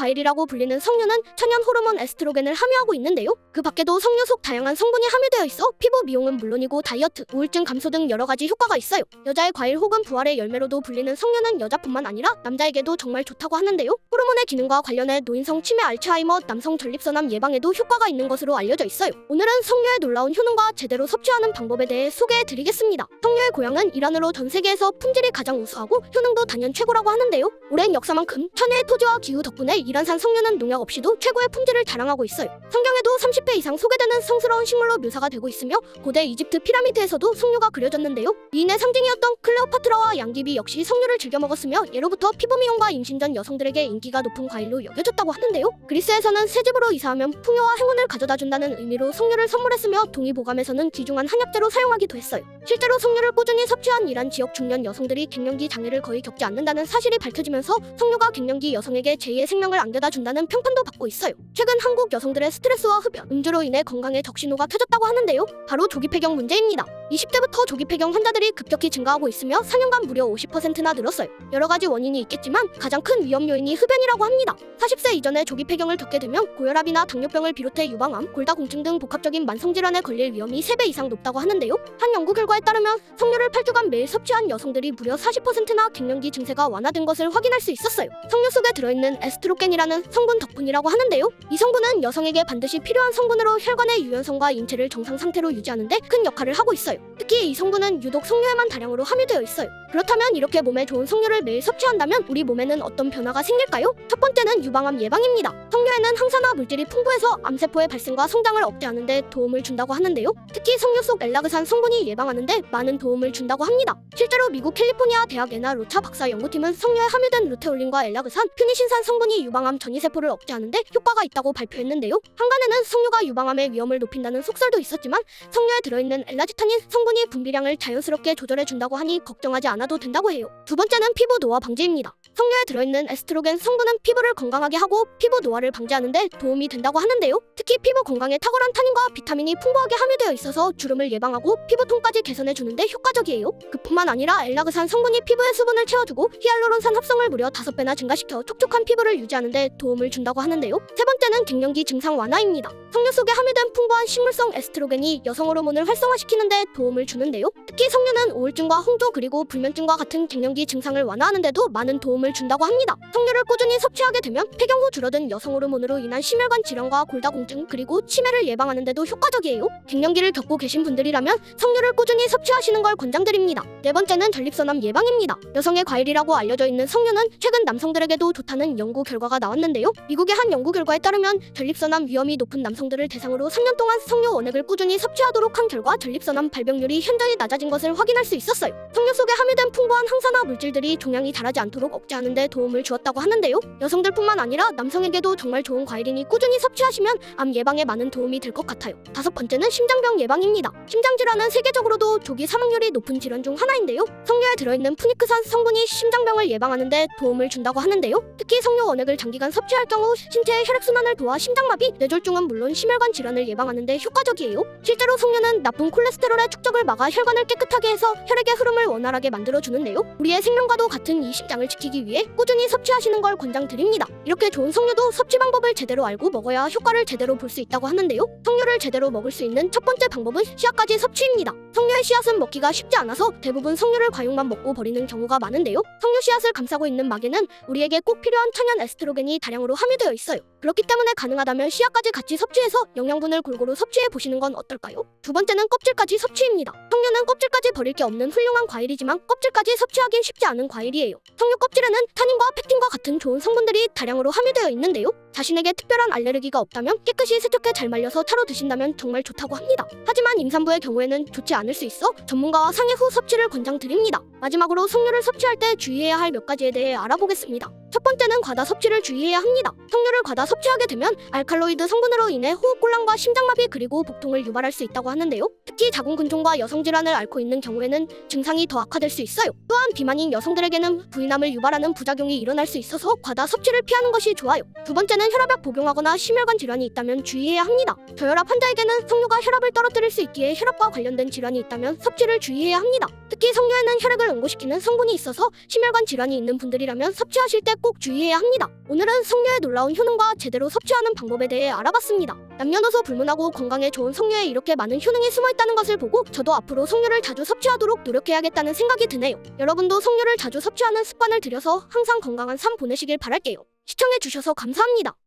과일이라고 불리는 석류는 천연 호르몬 에스트로겐을 함유하고 있는데요. 그 밖에도 석류 속 다양한 성분이 함유되어 있어 피부 미용은 물론이고 다이어트, 우울증 감소 등 여러 가지 효과가 있어요. 여자의 과일 혹은 부활의 열매로도 불리는 석류는 여자뿐만 아니라 남자에게도 정말 좋다고 하는데요. 호르몬의 기능과 관련해 노인성 치매, 알츠하이머, 남성 전립선암 예방에도 효과가 있는 것으로 알려져 있어요. 오늘은 석류의 놀라운 효능과 제대로 섭취하는 방법에 대해 소개해드리겠습니다. 석류의 고향은 이란으로 전 세계에서 품질이 가장 우수하고 효능도 단연 최고라고 하는데요. 오랜 역사만큼 천혜의 토지와 기후 덕분에 이란산 석류는 농약 없이도 최고의 품질을 자랑하고 있어요. 성경에도 30회 이상 소개되는 성스러운 식물로 묘사가 되고 있으며 고대 이집트 피라미드에서도 석류가 그려졌는데요. 미인의 상징이었던 클레오파트라와 양귀비 역시 석류를 즐겨 먹었으며 예로부터 피부 미용과 임신 전 여성들에게 인기가 높은 과일로 여겨졌다고 하는데요. 그리스에서는 새 집으로 이사하면 풍요와 행운을 가져다준다는 의미로 석류를 선물했으며 동의보감에서는 귀중한 한약재로 사용하기도 했어요. 실제로 석류를 꾸준히 섭취한 이란 지역 중년 여성들이 갱년기 장애를 거의 겪지 않는다는 사실이 밝혀지면서 석류가 갱년기 여성에게 제2의 생명을 안겨다 준다는 평판도 받고 있어요. 최근 한국 여성들의 스트레스와 흡연, 음주로 인해 건강에 적신호가 켜졌다고 하는데요. 바로 조기폐경 문제입니다. 20대부터 조기폐경 환자들이 급격히 증가하고 있으며 4년간 무려 50%나 늘었어요. 여러 가지 원인이 있겠지만 가장 큰 위험 요인이 흡연이라고 합니다. 40세 이전에 조기폐경을 겪게 되면 고혈압이나 당뇨병을 비롯해 유방암, 골다공증 등 복합적인 만성질환에 걸릴 위험이 3배 이상 높다고 하는데요. 한 연구 결과에 따르면 석류를 8주간 매일 섭취한 여성들이 무려 40%나 갱년기 증세가 완화된 것을 확인할 수 있었어요. 석류 속에 들어있는 에스트로겐이라는 성분 덕분이라고 하는데요. 이 성분은 여성에게 반드시 필요한 성분으로 혈관의 유연성과 인체를 정상 상태로 유지하는 데 큰 역할을 하고 있어요. 특히 이 성분은 유독 석류에만 다량으로 함유되어 있어요. 그렇다면 이렇게 몸에 좋은 석류를 매일 섭취한다면 우리 몸에는 어떤 변화가 생길까요? 첫 번째는 유방암 예방입니다. 석류에는 항산화 물질이 풍부해서 암세포의 발생과 성장을 억제하는 데 도움을 준다고 하는데요. 특히 석류 속 엘라그산 성분이 예방하는 데 많은 도움을 준다고 합니다. 실제로 미국 캘리포니아 대학 에나 로차 박사 연구팀은 석류에 함유된 루테올린과 엘라그산, 퓨니신산 성분이 유방암 전이세포를 억제하는 데 효과가 있다고 발표했는데요. 한간에는 석류가 유방암의 위험을 높인다는 속설도 있었지만 석류에 들어있는 엘라지타닌 성분이 분비량을 자연스럽게 조절해준다고 하니 걱정하지 않아도 된다고 해요. 두 번째는 피부 노화 방지입니다. 석류에 들어있는 에스트로겐 성분은 피부를 건강하게 하고 피부 노화를 방지하는 데 도움이 된다고 하는데요. 특히 피부 건강에 탁월한 타닌과 비타민이 풍부하게 함유되어 있어서 주름을 예방하고 피부톤까지 개선해주는 데 효과적이에요. 그뿐만 아니라 엘라그산 성분이 피부의 수분을 채워주고 히알루론산 합성을 무려 5배나 증가시켜 촉촉한 피부를 유지하는 데 도움을 준다고 하는데요. 세 번째는 갱년기 증상 완화입니다. 석류 속에 함유된 풍부한 식물성 에스트로겐이 여성 호르몬을 활성화시키는 데 도움을 주는데요. 특히 석류는 우울증과 홍조 그리고 불면증과 같은 갱년기 증상을 완화하는 데도 많은 도움을 준다고 합니다. 석류를 꾸준히 섭취하게 되면 폐경 후 줄어든 여성 호르몬으로 인한 심혈관 질환과 골다공증 그리고 치매를 예방하는 데도 효과적이에요. 갱년기를 겪고 계신 분들이라면 석류를 꾸준히 섭취하시는 걸 권장드립니다. 네 번째는 전립선암 예방입니다. 여성의 과일이라고 알려져 있는 석류는 최근 남성들에게도 좋다는 연구 결과가 나왔는데요. 미국의 한 연구 결과에 따르면 전립선암 위험이 높은 남성들을 대상으로 3년 동안 석류 원액을 꾸준히 섭취하도록 한 결과 전립선암 발병률이 현저히 낮아진 것을 확인할 수 있었어요. 석류 속에 함유된 풍부한 항산화 물질들이 종양이 자라지 않도록 억제하는 데 도움을 주었다고 하는데요. 여성들뿐만 아니라 남성에게도 정말 좋은 과일이니 꾸준히 섭취하시면 암 예방에 많은 도움이 될 것 같아요. 다섯 번째는 심장병 예방입니다. 심장질환은 세계적으로도 조기 사망률이 높은 질환 중 하나인데요. 석류에 들어있는 푸니크산 성분이 심장병을 예방하는 데 도움을 준다고 하는데요. 특히 석류 원액을 장기간 섭취할 경우 신체의 혈액순환을 도와 심장마비, 뇌졸중은 물론 심혈관 질환을 예방하는 데 효과적이에요. 실제로 석류는 나쁜 콜레스테롤의 축적을 막아 혈관을 깨끗하게 해서 혈액의 흐름을 원활하게 만들어주는데요. 우리의 생명과도 같은 이 심장을 지키기 위해 꾸준히 섭취하시는 걸 권장드립니다. 이렇게 좋은 석류도 섭취 방법을 제대로 알고 먹어야 효과를 제대로 볼 수 있다고 하는데요. 석류를 제대로 먹을 수 있는 첫 번째 방법은 씨앗까지 섭취입니다. 석류의 씨앗은 먹기가 쉽지 않아서 대부분 석류를 과육만 먹고 버리는 경우가 많은데요. 석류 씨앗을 감싸고 있는 막에는 우리에게 꼭 필요한 천연 에스트로겐이 다량으로 함유되어 있어요. 그렇기 때문에 가능하다면 씨앗까지 같이 섭취해서 영양분을 골고루 섭취해 보시는 건 어떨까요? 두 번째는 껍질까지 섭취입니다. 석류는 껍질까지 버릴 게 없는 훌륭한 과일이지만 껍질까지 섭취하긴 쉽지 않은 과일이에요. 석류 껍질에는 타닌과 펙틴과 같은 좋은 성분들이 다량으로 함유되어 있는데요. 자신에게 특별한 알레르기가 없다면 깨끗이 세척해 잘 말려서 차로 드신다면 정말 좋다고 합니다. 하지만 임산부의 경우에는 좋지 않을 수 있어 전문가와 상의 후 섭취를 권장드립니다. 마지막으로 석류를 섭취할 때 주의해야 할 몇 가지에 대해 알아보겠습니다. 첫 번째는 과다 섭취를 주의해야 합니다. 석류를 과다 섭취하게 되면 알칼로이드 성분으로 인해 호흡곤란과 심장마비 그리고 복통을 유발할 수 있다고 하는데요. 특히 자궁근종과 여성질환을 앓고 있는 경우에는 증상이 더 악화될 수 있어요. 또한 비만인 여성들에게는 부인암을 유발하는 부작용이 일어날 수 있어서 과다 섭취를 피하는 것이 좋아요. 두 번째는 성녀는 혈압약 복용하거나 심혈관 질환이 있다면 주의해야 합니다. 저혈압 환자에게는 석류가 혈압을 떨어뜨릴 수 있기에 혈압과 관련된 질환이 있다면 섭취를 주의해야 합니다. 특히 석류에는 혈액을 응고시키는 성분이 있어서 심혈관 질환이 있는 분들이라면 섭취하실 때 꼭 주의해야 합니다. 오늘은 석류의 놀라운 효능과 제대로 섭취하는 방법에 대해 알아봤습니다. 남녀노소 불문하고 건강에 좋은 석류에 이렇게 많은 효능이 숨어있다는 것을 보고 저도 앞으로 석류를 자주 섭취하도록 노력해야겠다는 생각이 드네요. 여러분도 석류를 자주 섭취하는 습관을 들여서 항상 건강한 삶 보내시길 바랄게요. 시청해주셔서 감사합니다.